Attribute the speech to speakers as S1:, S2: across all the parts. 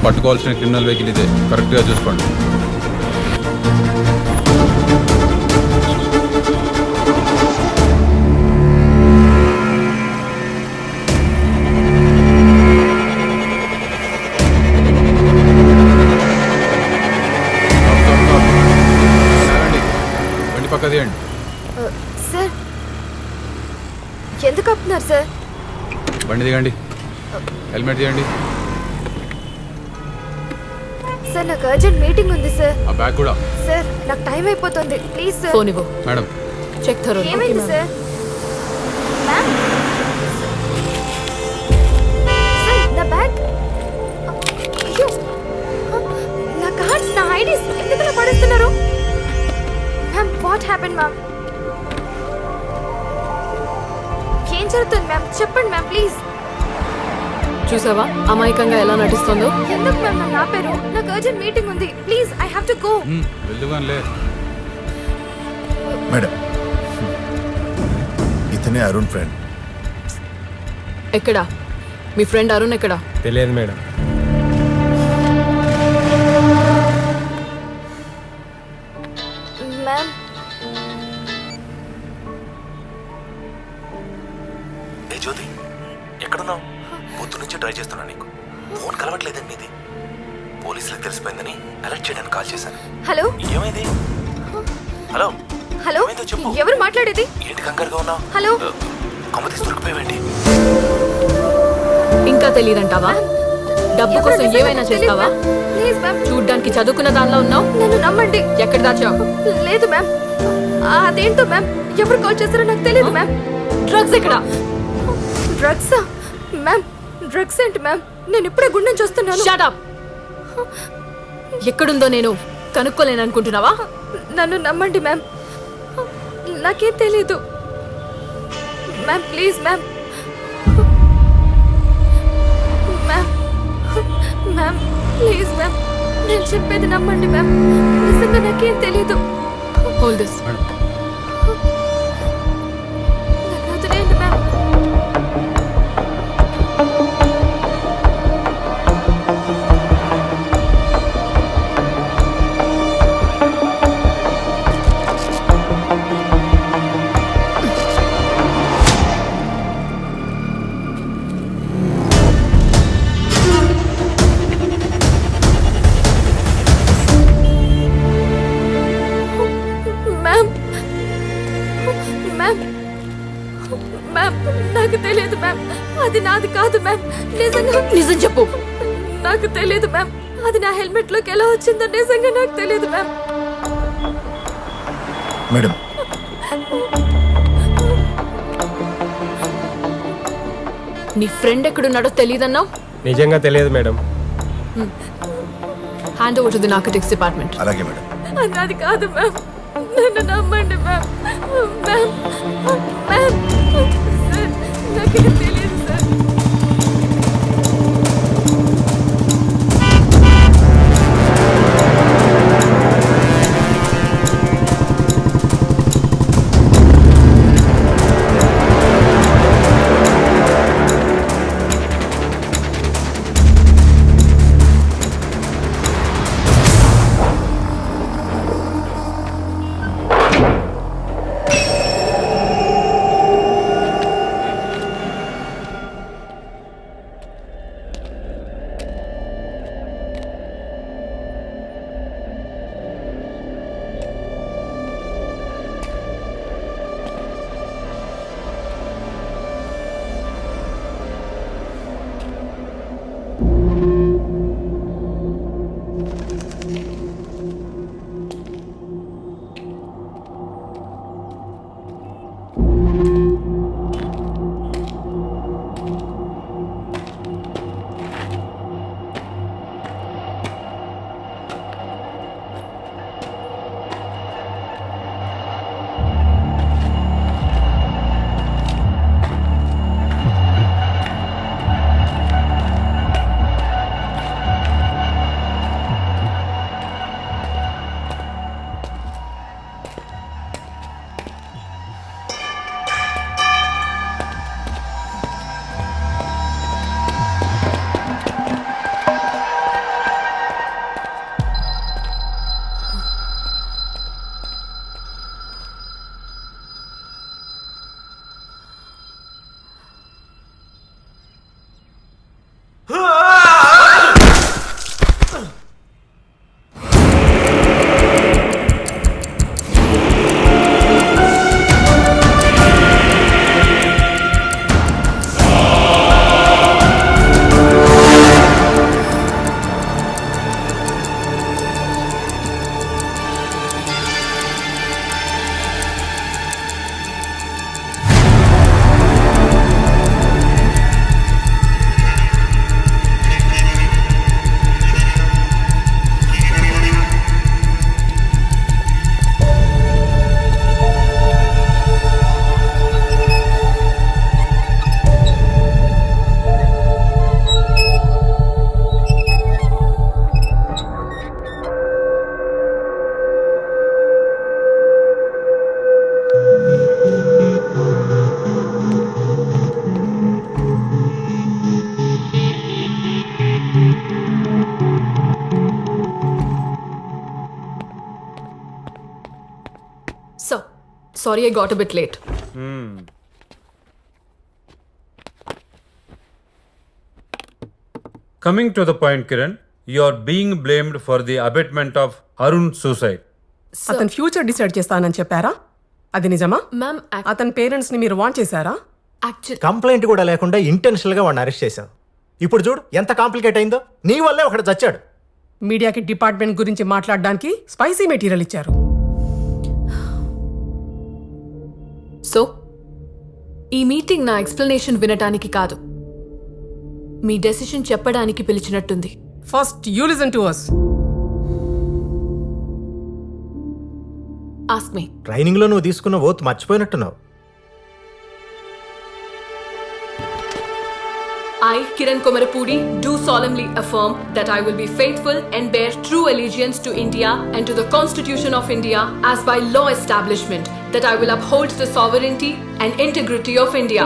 S1: పట్టుకోవాల్సిన criminal vehicle ఇదే, కరెక్ట్గా చూసుకోండి. బండి పక్క తీయండి.
S2: సార్ ఎందుకు ఆపుతున్నారు సార్?
S1: బండి దిగండి, హెల్మెట్ తీయండి.
S2: సార్ నాకు అర్జెంట్ మీటింగ్ ఉంది సార్.
S1: ఆ బ్యాగ్ కూడా.
S2: సార్ నాకు టైం అయిపోతుంది, ప్లీజ్ సార్.
S3: ఫోన్ ఇవ్వు.
S1: Madam
S3: check thoroughly.
S2: ఏమైంది సార్? మ్యామ్ సార్ నా బ్యాగ్, అయ్యో నా కార్డ్స్, నా ఐడీస్ ఎందుకు పడేస్తున్నారు? Ma'am what happen ma'am? ఏం జరుగుతుంది మ్యామ్? చెప్పండి మ్యామ్ ప్లీజ్.
S3: చూసావా అమాయకంగా ఎలా నటిస్తుందో?
S2: ఎందుకు మ్యామ్ నన్ను ఆపారు? నాకు అర్జెంట్ మీటింగ్ ఉంది, please I have to go.
S1: వెళ్దుగానిలే.
S4: మేడం ఇతనే అరుణ్ ఫ్రెండ్.
S3: ఎక్కడా మీ ఫ్రెండ్ అరుణ్? ఎక్కడా?
S5: తెలియదు మేడం.
S2: మ్యామ్
S6: ఏ జ్యోతి, ఎక్కడున్నావు? పొద్దు నుంచి ట్రై చేస్తున్నా, నీకు ఫోన్ కలవట్లేదండి మీది. పోలీసులకు తెలిసిపోయిందని అలర్ట్ చేయడానికి కాల్ చేశాను.
S2: హలో
S6: ఏమైంది? హలో
S2: హలో
S6: ఏమైందో చెప్పు.
S2: ఎవరు మాట్లాడేది?
S6: ఏంటి కంగారుగా ఉన్నావు?
S2: హలో
S6: కొమ్మ తీసి దొరికిపోయావేంటి?
S3: ఇంకా తెలియదంటావా? డబ్బు కోసం ఏమైనా చేస్తావా?
S2: ప్లీజ్ మ్యామ్,
S3: చూడ్డానికి చదువుకున్న దానిలో ఉన్నావు.
S2: నన్ను నమ్మండి.
S3: ఎక్కడ దాచావు?
S2: లేదు మ్యామ్, అదేంటో మ్యామ్, ఎవరు కాల్ చేస్తారో నాకు తెలియదు మ్యామ్.
S3: డ్రగ్స్ ఎక్కడా?
S2: డ్రగ్సా మ్యామ్? డ్రగ్స్ ఏంటి మ్యామ్? నేను ఇప్పుడే గుండెని చూస్తున్నాను.
S3: Shut up. ఎక్కడుందో నేను కనుక్కోలేను అనుకుంటున్నావా?
S2: నన్ను నమ్మండి మ్యామ్, నాకేం తెలీదు ma'am. Please ma'am, ma'am ma'am please ma'am, నేను చెప్పేది నమ్మండి మ్యామ్. నిజంగా నాకేం తెలీదు.
S3: Hold this.
S1: మేడం
S2: నాకు వదిలేయండి మ్యామ్. మ్యామ్ మ్యామ్ మ్యామ్ నాకు తెలియదు మ్యామ్, అది నాది కాదు మ్యామ్. నిజంగా
S3: నిజం చెప్పు.
S2: నాకు తెలియదు మ్యామ్, అది నా హెల్మెట్ లోకి ఎలా వచ్చిందో నిజంగా నాకు తెలియదు మ్యామ్.
S4: మేడం
S3: నీ ఫ్రెండ్ ఎక్కడున్నాడో తెలియదన్నావు.
S5: నిజంగా తెలియదు madam.
S3: Hand over to the narcotics department.
S4: అలాగే మేడం.
S2: అది నాది కాదు మ్యామ్, నన్ను నమ్మండి మ్యామ్. మ్యామ్ మ్యామ్ సార్ నాకేం తెలియదు sir.
S3: Sorry I got a bit late.
S1: Coming to the point, Kiran, you are being blamed for the abatement of Arun's suicide.
S4: అతను future decide చేస్తానని చెప్పారా? అది నిజమా?
S3: మ్యామ్
S4: అతని పేరెంట్స్ ని మీరు వాన్ చేశారా?
S3: యాక్చువల్
S7: కంప్లైంట్ కూడా లేకుండా ఇంటెన్షనల్గా వాడిని అరెస్ట్ చేశావు. ఇప్పుడు చూడు ఎంత కాంప్లికేట్ అయిందో. నీ వల్లే ఒకడు చచ్చాడు.
S4: మీడియాకి డిపార్ట్మెంట్ గురించి మాట్లాడడానికి స్పైసీ మెటీరియల్ ఇచ్చారు.
S3: సో ఈ మీటింగ్ నా ఎక్స్ప్లెనేషన్ వినటానికి కాదు, మీ డెసిషన్ చెప్పడానికి పిలిచినట్టుంది.
S4: First you listen to us.
S3: Ask me.
S7: ట్రైనింగ్లో నువ్వు తీసుకున్న ఓత్ మర్చిపోయినట్టున్నావు.
S3: I, Kiran Komarapudi, do solemnly affirm that I will be faithful and bear true allegiance to India and to the Constitution of India as by law establishment, that I will uphold the sovereignty and integrity of India,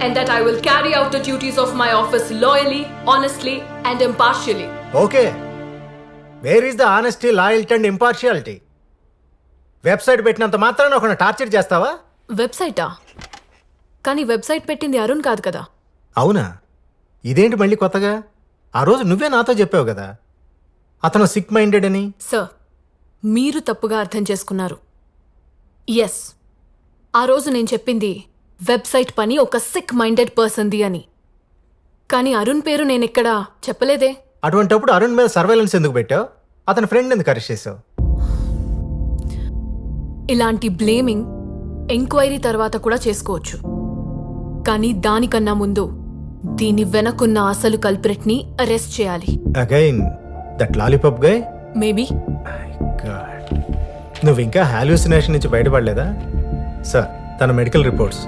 S3: and that I will carry out the duties of my office loyally, honestly and impartially.
S7: Okay, where is the honesty, loyalty and impartiality? Website పెట్టినంత మాత్రాన ఒక torture చేస్తావా?
S3: వెబ్సైటా? కానీ website పెట్టింది అరుణ్ కాదు కదా.
S7: అవునా? ఇదేంటి మళ్ళీ కొత్తగా? ఆ రోజు నువ్వే నాతో చెప్పావు కదా అతను సిక్ మైండెడ్ అని.
S3: సార్, మీరు తప్పుగా అర్థం చేసుకున్నారు. ఎస్, ఆ రోజు నేను చెప్పింది వెబ్సైట్ పని ఒక సిక్ మైండెడ్ పర్సన్ది అని. కానీ అరుణ్ పేరు నేను ఎక్కడా చెప్పలేదే.
S7: అటువంటప్పుడు అరుణ్ మీద సర్వేలెన్స్ ఎందుకు పెట్టావు? అతని ఫ్రెండ్ ఎందుకు అరెస్ట్ చేసావు?
S3: ఇలాంటి బ్లేమింగ్ ఎంక్వైరీ తర్వాత కూడా చేసుకోవచ్చు, కానీ దానికన్నా ముందు దీని వెనకున్న అసలు కల్ప్రిట్ ని అరెస్ట్ చేయాలి.
S7: Again that lollipop guy.
S3: Maybe.
S7: God, నువ్వు ఇంకా హాల్యూసినేషన్ నుంచి బయటపడలేదా? సార్, తన మెడికల్ రిపోర్ట్స్.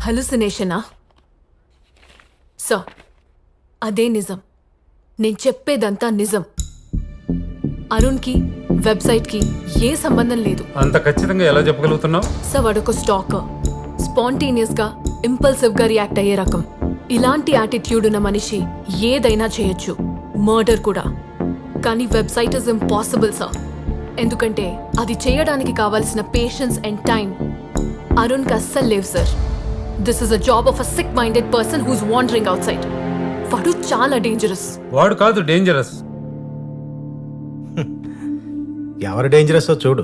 S3: హలుసినేషనా? సార్, అదే నిజం. నేను చెప్పేదంతా నిజం. అరుణ్కి వెబ్సైట్కి ఏ సంబంధం లేదు.
S1: అంత ఖచ్చితంగా ఎలా చెప్పగలుగుతున్నావు?
S3: సార్, వాడొక స్టాకర్, స్పాంటేనియస్గా ఇంపల్సివ్గా రియాక్ట్ అయ్యే రకం. ఇలాంటి యాటిట్యూడ్ ఉన్న మనిషి ఏదైనా చేయొచ్చు, మర్డర్ కూడా. కానీ వెబ్సైట్ ఇస్ ఇంపాసిబుల్ సార్, ఎందుకంటే అది చేయడానికి కావాల్సిన పేషెన్స్ అండ్ టైం అరుణ్కి అస్సలు లేవు sir. This is a job of a sick minded person who's wandering outside. వాడు చాలా డేంజరస్.
S1: వాడు కాదు డేంజరస్.
S7: ఎవరు డేంజరస్ చూడు.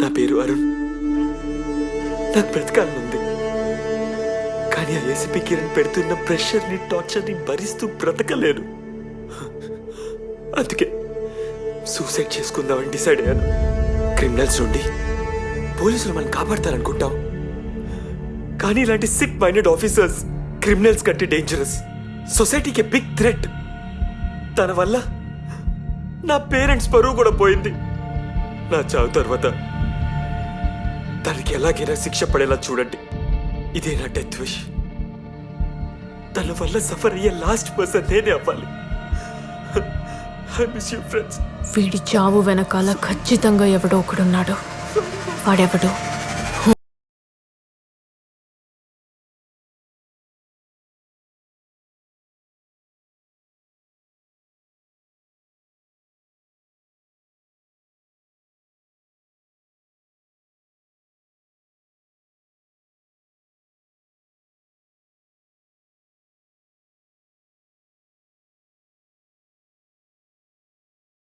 S8: నా పేరు అరుణ్. నాకు బ్రతకాలనుంది, కానీ ఆ ఏసీపీ కిరణ్ పెడుతున్న ప్రెషర్ని, టార్చర్ని భరిస్తూ బ్రతకలేను. అందుకే సూసైడ్ చేసుకుందామని డిసైడ్ అయ్యాను. క్రిమినల్స్ నుండి పోలీసులు మనం కాపాడతారనుకుంటాం, కానీ ఇలాంటి సిక్ మైండెడ్ ఆఫీసర్స్ క్రిమినల్స్ కంటే డేంజరస్. సొసైటీకి బిగ్ థ్రెట్. తన వల్ల నా పేరెంట్స్ పరువు కూడా పోయింది. నా చావు తర్వాత తనకి ఎలాగైనా శిక్ష పడేలా చూడండి. ఇదే నా డెత్ విష్. తన వల్ల సఫర్ అయ్యే లాస్ట్ పర్సన్ నేనే అవ్వాలి. I miss you friends.
S3: వీడి చావు వెనకాల ఖచ్చితంగా ఎవడో ఒకడున్నాడు. వాడెవడో